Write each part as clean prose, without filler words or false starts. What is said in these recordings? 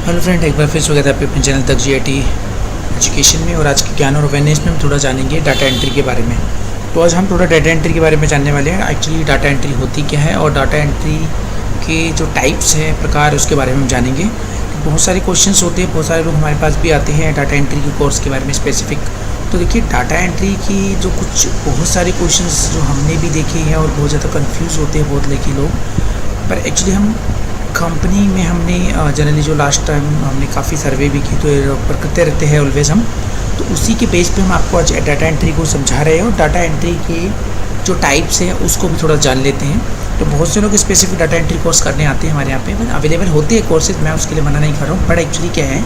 Hello friend, एक बार फिर स्वागत है आपके अपने चैनल तक जीआईटी एजुकेशन में। और आज के ज्ञान और अवेयरनेस में हम थोड़ा जानेंगे डाटा एंट्री के बारे में। तो आज हम थोड़ा डाटा एंट्री के बारे में जानने वाले हैं। एक्चुअली डाटा एंट्री होती क्या है और डाटा एंट्री के जो टाइप्स हैं, प्रकार, उसके बारे में हम जानेंगे। बहुत सारे क्वेश्चंस होते हैं, बहुत सारे लोग हमारे पास भी आते हैं डाटा एंट्री के कोर्स के बारे में स्पेसिफिक। तो देखिए, डाटा एंट्री की जो बहुत सारे क्वेश्चंस जो हमने भी देखे हैं और बहुत ज़्यादा कंफ्यूज होते हैं बहुत लेके लोग। पर एक्चुअली हम कंपनी में हमने जनरली जो लास्ट टाइम हमने काफ़ी सर्वे भी की, तो पर करते रहते हैं ऑलवेज हम। तो उसी के बेस पे हम आपको आज डाटा एंट्री को समझा रहे हैं और डाटा एंट्री के जो टाइप्स हैं उसको भी थोड़ा जान लेते हैं। तो बहुत से लोग स्पेसिफिक डाटा एंट्री कोर्स करने आते हैं हमारे यहाँ पे, अवेलेबल होते हैं कोर्सेज, मैं उसके लिए मना नहीं कर रहा हूँ। बट एक्चुअली क्या है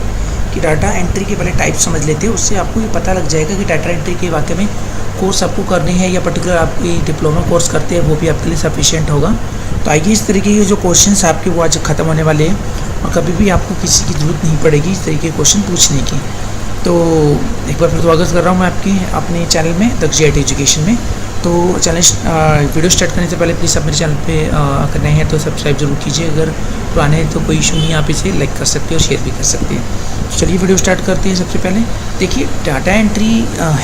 कि डाटा एंट्री के पहले टाइप समझ लेते हैं, उससे आपको ये पता लग जाएगा कि डाटा एंट्री के वाकई में कोर्स आपको करने हैं या पर्टिकुलर आपकी डिप्लोमा कोर्स करते हैं वो भी आपके लिए सफिशिएंट होगा। तो आइए, इस तरीके के जो क्वेश्चंस आपके वो आज ख़त्म होने वाले हैं और कभी भी आपको किसी की ज़रूरत नहीं पड़ेगी इस तरीके के क्वेश्चन पूछने की। तो एक बार फिर स्वागत कर रहा हूँ मैं आपके अपने चैनल में तक जीआईटी एजुकेशन में। तो चैनल वीडियो स्टार्ट करने से पहले प्लीज़ आप मेरे चैनल पे अगर नए हैं तो सब्सक्राइब जरूर कीजिए। अगर पुराने हैं तो कोई इशू नहीं, आप इसे लाइक कर सकते हैं और शेयर भी कर सकते हैं। तो चलिए वीडियो स्टार्ट करते हैं। सबसे पहले देखिए, डाटा एंट्री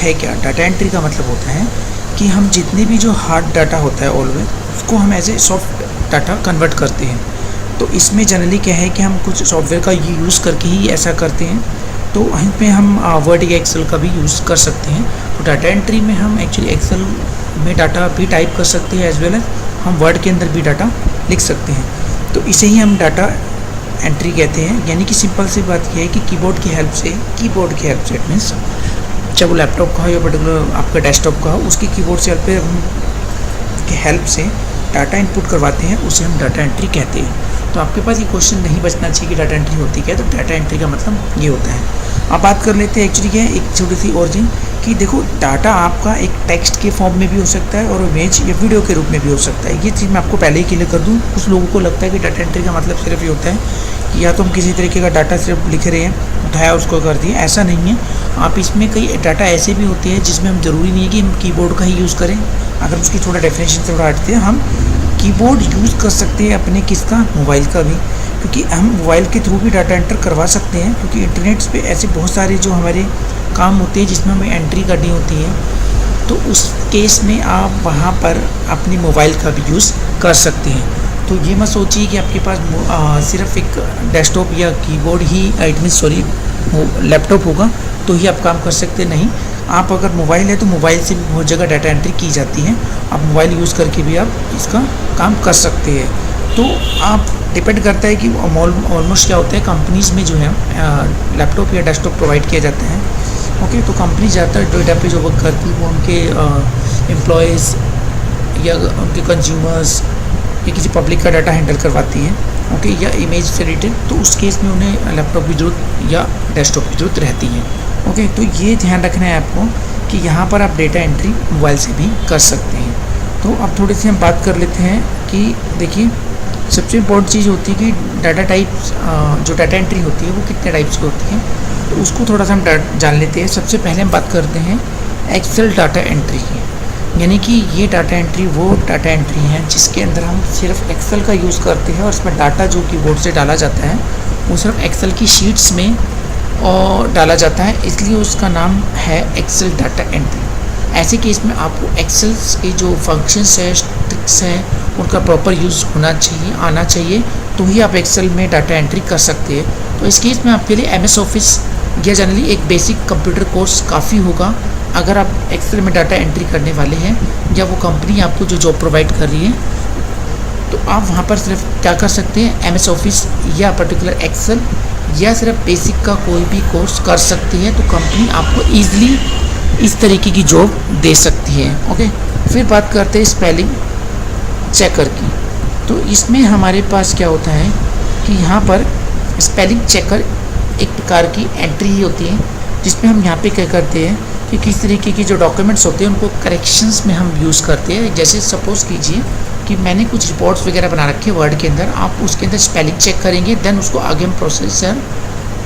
है क्या। डाटा एंट्री का मतलब होता है कि हम जितने भी जो हार्ड डाटा होता है ऑलवेज, उसको हम as a soft data convert करते हैं। तो इसमें जनरली क्या है कि हम कुछ सॉफ्टवेयर का यूज़ करके ही ऐसा करते हैं। तो इसमें हम वर्ड या एक्सेल का भी यूज़ कर सकते हैं। तो डाटा एंट्री में हम एक्चुअली एक्सेल में डाटा भी टाइप कर सकते हैं, एज वेल एज हम वर्ड के अंदर भी डाटा लिख सकते हैं। तो इसे ही हम डाटा एंट्री कहते हैं। यानी कि सिंपल सी बात यह है कि कीबोर्ड की हेल्प से इट मीन्स चाहे वो लैपटॉप का हो या पर्टिकुलर आपका डेस्कटॉप का हो, उसकी कीबोर्ड से हेल्प से डाटा इनपुट करवाते हैं, उसे हम डाटा एंट्री कहते हैं। तो आपके पास ये क्वेश्चन नहीं बचना चाहिए कि डाटा एंट्री होती क्या है। तो डाटा एंट्री का मतलब ये होता है। अब बात कर लेते हैं एक्चुअली क्या है, एक छोटी सी और चीज़ कि देखो, डाटा आपका एक टेक्स्ट के फॉर्म में भी हो सकता है और इमेज या वीडियो के रूप में भी हो सकता है। ये चीज़ मैं आपको पहले ही क्लियर कर दूँ। कुछ लोगों को लगता है कि डाटा एंट्री का मतलब सिर्फ ये होता है कि या तो हम किसी तरीके का डाटा सिर्फ लिख रहे हैं, उठाया उसको कर दिया, ऐसा नहीं है। आप इसमें कई डाटा ऐसे भी होते हैं जिसमें हम ज़रूरी नहीं है कि हम कीबोर्ड का ही यूज़ करें। अगर उसकी थोड़ा डेफिनेशन से थोड़ा हटते हैं, हम कीबोर्ड यूज़ कर सकते हैं अपने किसका, मोबाइल का भी, क्योंकि हम मोबाइल के थ्रू भी डाटा एंटर करवा सकते हैं। क्योंकि इंटरनेट पे ऐसे बहुत सारे जो हमारे काम होते हैं जिसमें हमें एंट्री करनी होती है, तो उस केस में आप वहाँ पर अपनी मोबाइल का भी यूज़ कर सकते हैं। तो ये मत सोचिए कि आपके पास सिर्फ एक डेस्कटॉप या कीबोर्ड ही लैपटॉप होगा तो ही आप काम कर सकते नहीं। आप अगर मोबाइल है तो मोबाइल से भी बहुत जगह डाटा एंट्री की जाती है। आप मोबाइल यूज़ करके भी आप इसका काम कर सकते हैं। तो आप डिपेंड करता है कि ऑलमोस्ट क्या होता है, कंपनीज़ में जो है लैपटॉप या डेस्कटॉप प्रोवाइड किया जाता है। ओके, तो कंपनी ज़्यादातर डेटा पे जो वर्क करती है वो उनके एम्प्लॉयज़ या उनके कंज्यूमर्स या किसी पब्लिक का डाटा हैंडल करवाती है, ओके, या इमेज से रिलेटेड। तो उस केस में उन्हें लैपटॉप की ज़रूरत या डेस्कटॉप की ज़रूरत रहती है। ओके, तो ये ध्यान रखना है आपको कि यहाँ पर आप डेटा एंट्री मोबाइल से भी कर सकते हैं। तो अब थोड़ी सी हम बात कर लेते हैं कि देखिए, सबसे इम्पोर्टेंट चीज़ होती है कि डाटा टाइप्स, जो डाटा एंट्री होती है वो कितने टाइप्स की होती है, तो उसको थोड़ा सा हम जान लेते हैं। सबसे पहले हम बात करते हैं एक्सेल डाटा एंट्री की। यानी कि ये डाटा एंट्री वो डाटा एंट्री है जिसके अंदर हम सिर्फ एक्सेल का यूज़ करते हैं और इसमें डाटा जो कीबोर्ड से डाला जाता है वो सिर्फ एक्सेल की शीट्स में और डाला जाता है, इसलिए उसका नाम है एक्सेल डाटा एंट्री। ऐसे केस में आपको एक्सेल के जो फंक्शंस है, ट्रिक्स हैं, उनका प्रॉपर यूज़ आना चाहिए, तो ही आप एक्सेल में डाटा एंट्री कर सकते हैं। तो इस केस में आपके लिए MS ऑफिस या जनरली एक बेसिक कंप्यूटर कोर्स काफ़ी होगा। अगर आप एक्सेल में डाटा एंट्री करने वाले हैं या वो कंपनी आपको जो जॉब प्रोवाइड कर रही है, तो आप वहाँ पर सिर्फ क्या कर सकते हैं, MS ऑफिस या पर्टिकुलर एक्सेल या सिर्फ बेसिक का कोई भी कोर्स कर सकती है। तो कंपनी आपको ईजिली इस तरीके की जॉब दे सकती है। ओके, फिर बात करते हैं स्पेलिंग चेकर की। तो इसमें हमारे पास क्या होता है कि यहाँ पर स्पेलिंग चेकर एक प्रकार की एंट्री ही होती है जिसमें हम यहाँ पे क्या करते हैं कि किस तरीके की जो डॉक्यूमेंट्स होते हैं उनको करेक्शंस में हम यूज़ करते हैं। जैसे सपोज़ कीजिए कि मैंने कुछ रिपोर्ट्स वगैरह बना रखे हैं वर्ड के अंदर, आप उसके अंदर स्पेलिंग चेक करेंगे, देन उसको आगे हम प्रोसेसर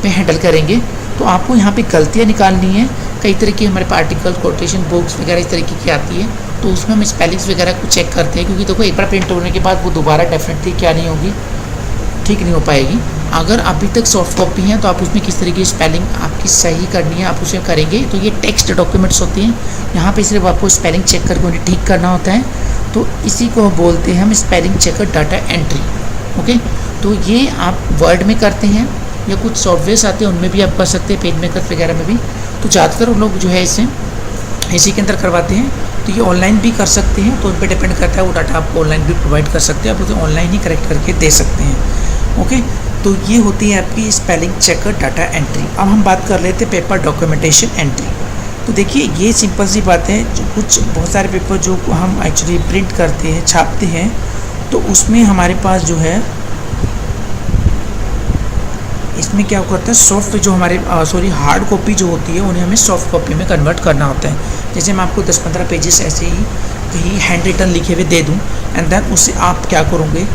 पे हैंडल करेंगे। तो आपको यहाँ पे गलतियाँ निकालनी है। कई तरह की हमारे पार्टिकल, कोटेशन, बुक्स वगैरह इस तरीके की आती है, तो उसमें हम स्पेलिंग्स वगैरह को चेक करते हैं, क्योंकि देखो एक बार प्रिंट होने के बाद वो दोबारा डेफिनेटली क्या नहीं होगी, ठीक नहीं हो पाएगी। अगर अभी तक सॉफ्ट कॉपी है तो आप उसमें किस तरीके की स्पेलिंग आपकी सही करनी है आप उसे करेंगे। तो ये टेक्स्ट डॉक्यूमेंट्स होते हैं, यहाँ पे सिर्फ आपको स्पेलिंग चेक करके उन्हें ठीक करना होता है। तो इसी को बोलते हैं हम spelling checker data entry. Okay, तो ये आप वर्ड में करते हैं या कुछ सॉफ्टवेयर्स आते हैं उनमें भी आप कर सकते हैं, पेज मेकर वगैरह में भी। तो ज़्यादातर लोग जो है इसे इसी के अंदर करवाते हैं। तो ये ऑनलाइन भी कर सकते हैं, तो उन पर डिपेंड करता है, वो डाटा आपको ऑनलाइन भी प्रोवाइड कर सकते हैं, आप उसे ऑनलाइन ही करेक्ट करके दे सकते हैं। ओके, तो ये होती है आपकी स्पेलिंग चेकर डाटा एंट्री। अब हम बात कर लेते हैं पेपर डॉक्यूमेंटेशन एंट्री। तो देखिए ये सिंपल सी बात है, जो कुछ बहुत सारे पेपर जो हम एक्चुअली प्रिंट करते हैं छापते हैं, तो उसमें हमारे पास जो है इसमें क्या करता है, सॉफ्ट जो हमारे हार्ड कॉपी जो होती है उन्हें हमें सॉफ्ट कॉपी में कन्वर्ट करना होता है। जैसे मैं आपको 10-15 पेजेस ऐसे ही कहीं हैंड रिटन लिखे हुए दे दूं एंड देन उसे आप क्या करोगे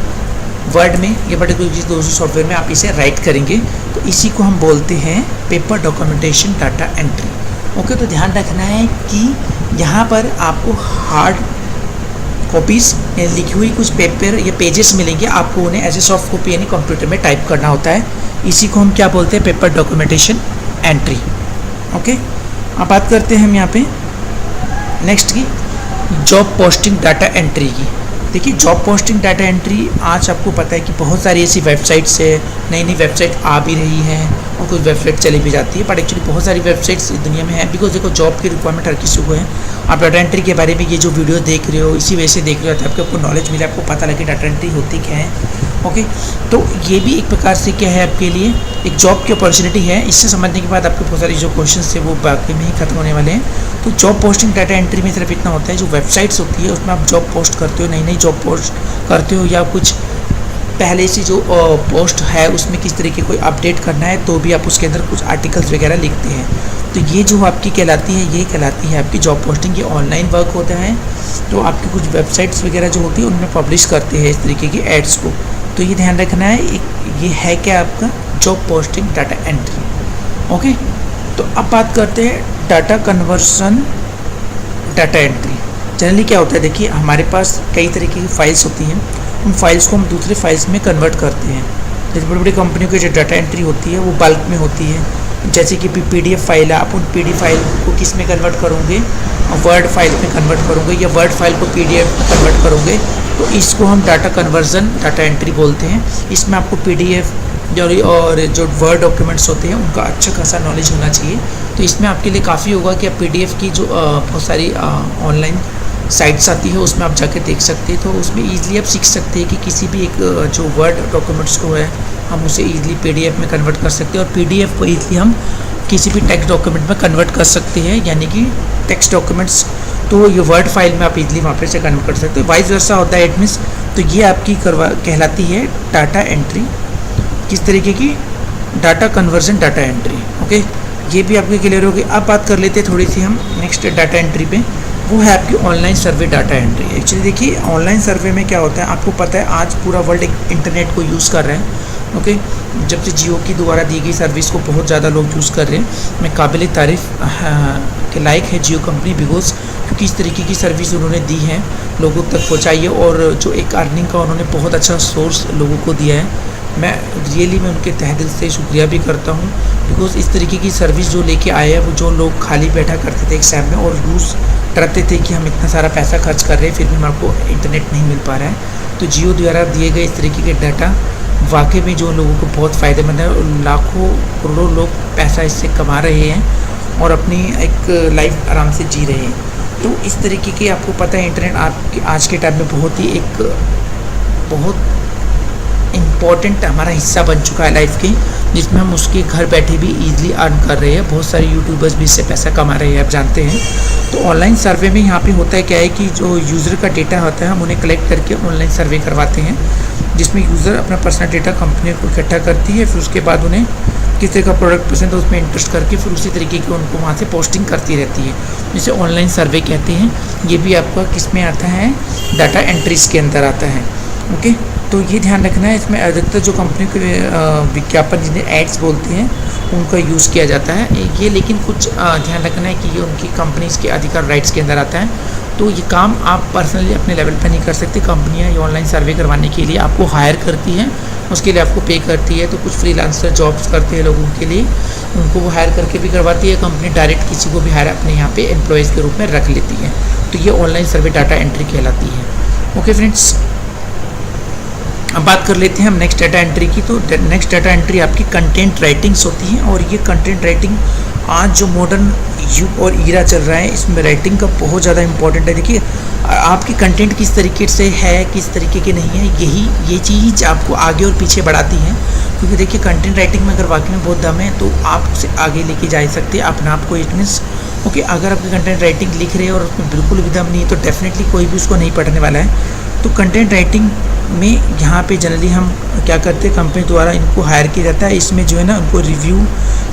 वर्ड में या पर्टिकुलर किसी दूसरे सॉफ्टवेयर में आप इसे राइट करेंगे। तो इसी को हम बोलते हैं paper documentation data entry. Okay, तो ध्यान रखना है कि यहाँ पर आपको हार्ड कॉपीज़ लिखी हुई कुछ पेपर या पेजेस मिलेंगे, आपको उन्हें एज ए सॉफ्ट कॉपी यानी कंप्यूटर में टाइप करना होता है। इसी को हम क्या बोलते हैं, पेपर डॉक्यूमेंटेशन एंट्री। ओके, अब बात करते हैं हम यहाँ पे नेक्स्ट की जॉब पोस्टिंग डाटा एंट्री की। देखिए जॉब पोस्टिंग डाटा एंट्री, आज आपको पता है कि बहुत सारी ऐसी वेबसाइट्स है, नई नई वेबसाइट आ भी रही हैं और कुछ वेबसाइट चली भी जाती है, बट एक्चुअली बहुत सारी वेबसाइट्स दुनिया में है। बिकॉज देखो जॉब की रिक्वायरमेंट हर किसी को है। आप डाटा एंट्री के बारे में ये जो वीडियो देख रहे हो इसी वजह से देख रहे हो ताकि आपको नॉलेज मिले, आपको पता लगे डाटा एंट्री होती क्या है। ओके, तो ये भी एक प्रकार से क्या है आपके लिए एक जॉब की अपॉर्चुनिटी है। इससे समझने के बाद आपके बहुत सारे जो क्वेश्चन थे वो बाकी में ही खत्म होने वाले हैं। तो जॉब पोस्टिंग डाटा एंट्री में सिर्फ इतना होता है, जो वेबसाइट्स होती है उसमें आप जॉब पोस्ट करते हो, नई नई जॉब पोस्ट करते हो, या कुछ पहले से जो पोस्ट है उसमें किस तरीके कोई अपडेट करना है तो भी आप उसके अंदर कुछ आर्टिकल्स वगैरह लिखते हैं। तो ये जो आपकी कहलाती है, ये कहलाती है आपकी जॉब पोस्टिंग। ये ऑनलाइन वर्क होता है, तो आपकी कुछ वेबसाइट्स वगैरह जो होती है उनमें पब्लिश करते हैं इस तरीके की एड्स को। तो ये ध्यान रखना है, ये है क्या आपका job posting data entry. Okay, तो अब बात करते हैं data conversion data entry. Generally क्या होता है, देखिए हमारे पास कई तरीके की फाइल्स होती हैं, उन फाइल्स को हम दूसरे फाइल्स में कन्वर्ट करते हैं। जैसे बड़ी बड़ी कंपनियों की जो डाटा एंट्री होती है वो बल्क में होती है, जैसे कि PDF फाइल है, आप उन PDF फाइल को किस में कन्वर्ट करोगे, वर्ड फाइल में कन्वर्ट करोगे या वर्ड फाइल को PDF में कन्वर्ट करोगे। तो इसको हम डाटा कन्वर्जन डाटा एंट्री बोलते हैं। इसमें आपको PDF और जो वर्ड डॉक्यूमेंट्स होते हैं उनका अच्छा खासा नॉलेज होना चाहिए। तो इसमें आपके लिए काफ़ी होगा कि आप PDF की जो बहुत सारी ऑनलाइन साइट्स आती है उसमें आप जाके देख सकते हैं। तो उसमें ईजिली आप सीख सकते हैं कि किसी भी एक जो वर्ड डॉक्यूमेंट्स को है हम उसे ईजिली PDF में कन्वर्ट कर सकते हैं, और PDF को ईजिली हम किसी भी टेक्स्ट डॉक्यूमेंट में कन्वर्ट कर सकते हैं, यानी कि टेक्स्ट डॉक्यूमेंट्स तो ये वर्ड फाइल में आप इजीली वहाँ पे से कन्वर्ट कर सकते हो। वाइस वर्सा होता है, इट मीन्स तो ये आपकी कहलाती है डाटा एंट्री। किस तरीके की data conversion data entry. Okay, ये भी आपके क्लियर होगी। अब बात कर लेते हैं थोड़ी सी हम नेक्स्ट डाटा एंट्री पे, वो है आपकी online survey data entry. Actually देखिए ऑनलाइन सर्वे में क्या होता है, आपको पता है आज पूरा वर्ल्ड इंटरनेट को यूज़ कर रहे हैं। ओके, जब से जियो की द्वारा दी गई सर्विस को बहुत ज़्यादा लोग यूज़ कर रहे हैं। मैं काबिल तारीफ़ के लायक है जियो कंपनी, बिकॉज क्योंकि इस तरीके की सर्विस उन्होंने दी है लोगों तक पहुँचाई है, और जो एक अर्निंग का उन्होंने बहुत अच्छा सोर्स लोगों को दिया है। मैं रियली मैं उनके तहे दिल से शुक्रिया भी करता हूँ, बिकॉज इस तरीके की सर्विस जो लेके आए हैं, वो जो लोग खाली बैठा करते थे एग्जाम में और यूज़ डरते थे कि हम इतना सारा पैसा खर्च कर रहे हैं फिर भी हमारे को इंटरनेट नहीं मिल पा रहा है। तो जियो द्वारा दिए गए इस तरीके के डाटा वाकई में जो लोगों को बहुत फ़ायदेमंद है, और लाखों करोड़ों लोग पैसा इससे कमा रहे हैं और अपनी एक लाइफ आराम से जी रहे हैं। तो इस तरीके की आपको पता है इंटरनेट आपके आज के टाइम में बहुत इम्पॉर्टेंट हमारा हिस्सा बन चुका है लाइफ के, जिसमें हम उसके घर बैठे भी इजीली अर्न कर रहे हैं। बहुत सारे यूट्यूबर्स भी इससे पैसा कमा रहे हैं, आप जानते हैं। तो ऑनलाइन सर्वे में यहाँ पे होता है क्या है कि जो यूज़र का डेटा होता है हम उन्हें कलेक्ट करके ऑनलाइन सर्वे करवाते हैं, जिसमें यूज़र अपना पर्सनल डेटा कंपनी को इकट्ठा करती है, फिर उसके बाद उन्हें किस तरह का प्रोडक्ट पसंद है उसमें इंटरेस्ट करके फिर उसी तरीके की उनको वहाँ से पोस्टिंग करती रहती है, जिसे ऑनलाइन सर्वे कहते हैं। ये भी आपका किस में आता है, डाटा एंट्रीज के अंदर आता है। ओके, तो ये ध्यान रखना है, इसमें अधिकतर जो कंपनी के विज्ञापन जिन्हें एड्स बोलते हैं उनका यूज़ किया जाता है ये, लेकिन कुछ ध्यान रखना है कि ये उनकी कंपनीज़ के अधिकार राइट्स के अंदर आता है। तो ये काम आप पर्सनली अपने लेवल पर नहीं कर सकते, कंपनियां ये ऑनलाइन सर्वे करवाने के लिए आपको हायर करती हैं उसके लिए आपको पे करती है। तो कुछ फ्रीलांसर जॉब्स करते हैं लोगों के लिए, उनको वो हायर करके भी करवाती है कंपनी, डायरेक्ट किसी को भी हायर अपने यहाँ पे एम्प्लॉयज़ के रूप में रख लेती है। तो ये ऑनलाइन सर्वे डाटा एंट्री कहलाती है। ओके फ्रेंड्स, अब बात कर लेते हैं हम नेक्स्ट डाटा एंट्री की। तो नेक्स्ट डाटा एंट्री आपकी कंटेंट राइटिंग्स होती हैं, और ये कंटेंट राइटिंग आज जो मॉडर्न युग और ईरा चल रहा है, इसमें राइटिंग का बहुत ज़्यादा इंपॉर्टेंट है। देखिए आपकी कंटेंट किस तरीके से है, किस तरीके के नहीं है, ये चीज़ आपको आगे और पीछे बढ़ाती है। क्योंकि देखिए कंटेंट राइटिंग में अगर वाकई में बहुत दम है तो आप उसे आगे लेके जा सकते हैं अपने आप को। इट मीन्स ओके, अगर आपकी कंटेंट राइटिंग लिख रहे हैं और उसमें बिल्कुल भी दम नहीं है तो डेफिनेटली कोई भी उसको नहीं पढ़ने वाला है। तो कंटेंट राइटिंग में यहाँ पे जनरली हम क्या करते हैं, कंपनी द्वारा इनको हायर किया जाता है। इसमें जो है ना उनको रिव्यू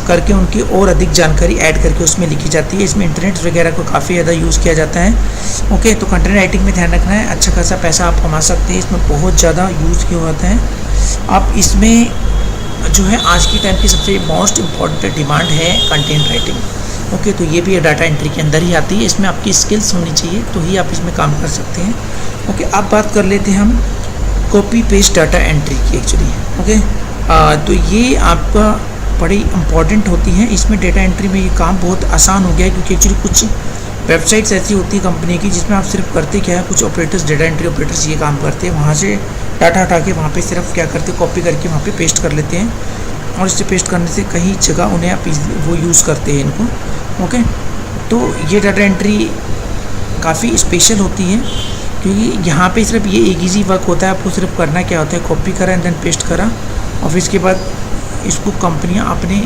करके उनकी और अधिक जानकारी ऐड करके उसमें लिखी जाती है। इसमें इंटरनेट वगैरह को काफ़ी ज़्यादा यूज़ किया जाता है। ओके, तो कंटेंट राइटिंग में ध्यान रखना है, अच्छा खासा पैसा आप कमा सकते हैं, इसमें बहुत ज़्यादा यूज़ किया होता है। आप इसमें जो है आज की टाइम की सबसे मोस्ट इम्पॉर्टेंट डिमांड है कंटेंट राइटिंग। ओके, तो ये भी डाटा एंट्री के अंदर ही आती है। इसमें आपकी स्किल्स होनी चाहिए तो ही आप इसमें काम कर सकते हैं। ओके, अब बात कर लेते हैं हम कॉपी पेस्ट डाटा एंट्री की एक्चुअली। ओके, तो ये आपका बड़ी इम्पॉर्टेंट होती है। इसमें डाटा एंट्री में ये काम बहुत आसान हो गया है, क्योंकि एक्चुअली कुछ वेबसाइट्स ऐसी होती है कंपनी की जिसमें आप सिर्फ करते क्या है, कुछ ऑपरेटर्स, डाटा एंट्री ऑपरेटर्स ये काम करते हैं, वहाँ से डाटा हटा के वहाँ पे सिर्फ क्या करते हैं, कॉपी करके वहाँ पे पेस्ट कर लेते हैं, और इसे पेस्ट करने से कई जगह उन्हें आप वो यूज़ करते हैं इनको। ओके, तो ये डाटा एंट्री काफ़ी स्पेशल होती है, क्योंकि यहाँ पे सिर्फ ये एक ईजी वर्क होता है। आपको सिर्फ करना क्या होता है, कॉपी करा एंड देन पेस्ट करा, और फिर इसके बाद इसको कंपनियाँ अपने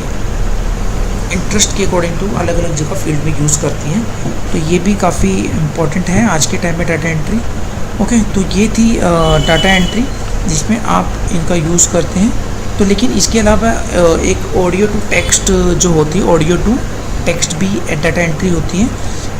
इंटरेस्ट के अकॉर्डिंग टू अलग अलग जगह फील्ड में यूज़ करती हैं। तो ये भी काफ़ी इम्पॉर्टेंट है आज के टाइम में डाटा एंट्री। ओके, तो ये थी डाटा एंट्री जिसमें आप इनका यूज़ करते हैं। तो लेकिन इसके अलावा एक ऑडियो टू टेक्स्ट जो होती है, ऑडियो टू टेक्स्ट भी डाटा एंट्री होती है।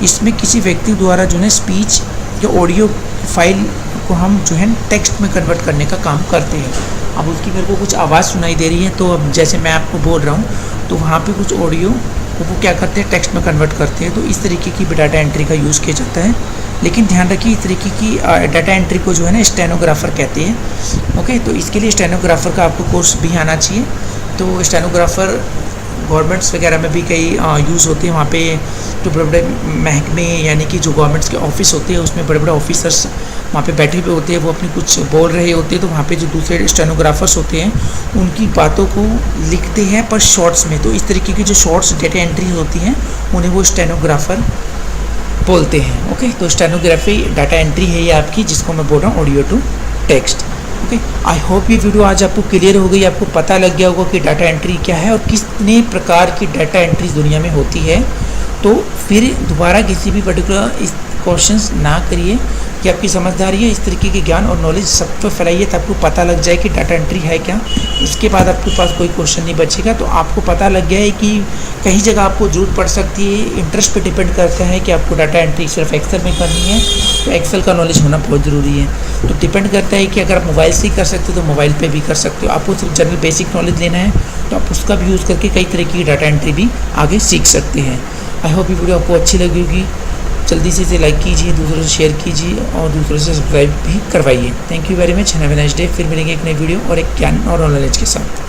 इसमें किसी व्यक्ति द्वारा जो है स्पीच या ऑडियो फाइल को हम जो है टेक्स्ट में कन्वर्ट करने का काम करते हैं। अब उसकी मेरे को कुछ आवाज़ सुनाई दे रही है, तो अब जैसे मैं आपको बोल रहा हूँ तो वहाँ पे कुछ ऑडियो को वो क्या करते हैं, टेक्स्ट में कन्वर्ट करते हैं। तो इस तरीके की भी डाटा एंट्री का यूज़ किया जाता है। लेकिन ध्यान रखिए, इस तरीके की डाटा एंट्री को जो है ना स्टेनोग्राफर कहते हैं। ओके, तो इसके लिए स्टेनोग्राफर का आपको कोर्स भी आना चाहिए। तो स्टेनोग्राफर गवर्नमेंट्स वगैरह में भी कई यूज़ होते हैं। वहाँ पे जो बड़े बड़े महकमे यानी कि जो गवर्नमेंट्स के ऑफिस होते हैं उसमें बड़े बड़े ऑफिसर्स वहाँ पे बैठे हुए होते हैं, वो अपनी कुछ बोल रहे होते हैं, तो वहाँ पे जो दूसरे स्टेनोग्राफर्स होते हैं उनकी बातों को लिखते हैं पर शॉर्ट्स में। तो इस तरीके की जो शॉर्ट्स डाटा एंट्री होती हैं उन्हें वो स्टेनोग्राफर बोलते हैं। ओके, तो स्टेनोग्राफी डाटा एंट्री है ये आपकी, जिसको मैं बोल रहा हूँ audio to text. Okay, I hope ये वीडियो आज आपको क्लियर हो गई, आपको पता लग गया होगा कि डाटा एंट्री क्या है और कितने प्रकार की डाटा एंट्री दुनिया में होती है। तो फिर दोबारा किसी भी पर्टिकुलर इस क्वेश्चंस ना करिए कि आपकी समझदारी है, इस तरीके के ज्ञान और नॉलेज सब पे फैलाइए तो आपको पता लग जाए कि डाटा एंट्री है क्या। इसके बाद आपके पास कोई क्वेश्चन नहीं बचेगा। तो आपको पता लग गया है कि कहीं जगह आपको जरूरत पड़ सकती है, इंटरेस्ट पे डिपेंड करता है कि आपको डाटा एंट्री सिर्फ एक्सेल में करनी है, तो एक्सेल का नॉलेज होना बहुत ज़रूरी है। तो डिपेंड करता है कि अगर आप मोबाइल से ही कर सकते हो तो मोबाइल पर भी कर सकते हो। आपको सिर्फ जनरल बेसिक नॉलेज लेना है तो आप उसका भी यूज़ करके कई तरीके की डाटा एंट्री भी आगे सीख सकते हैं। आई होप ये वीडियो आपको अच्छी लगी होगी। जल्दी से इसे लाइक कीजिए, दूसरों से शेयर कीजिए और दूसरों से सब्सक्राइब भी करवाइए। Thank you very much, have a nice day. फिर मिलेंगे एक नई वीडियो और एक ज्ञान और नॉलेज के साथ।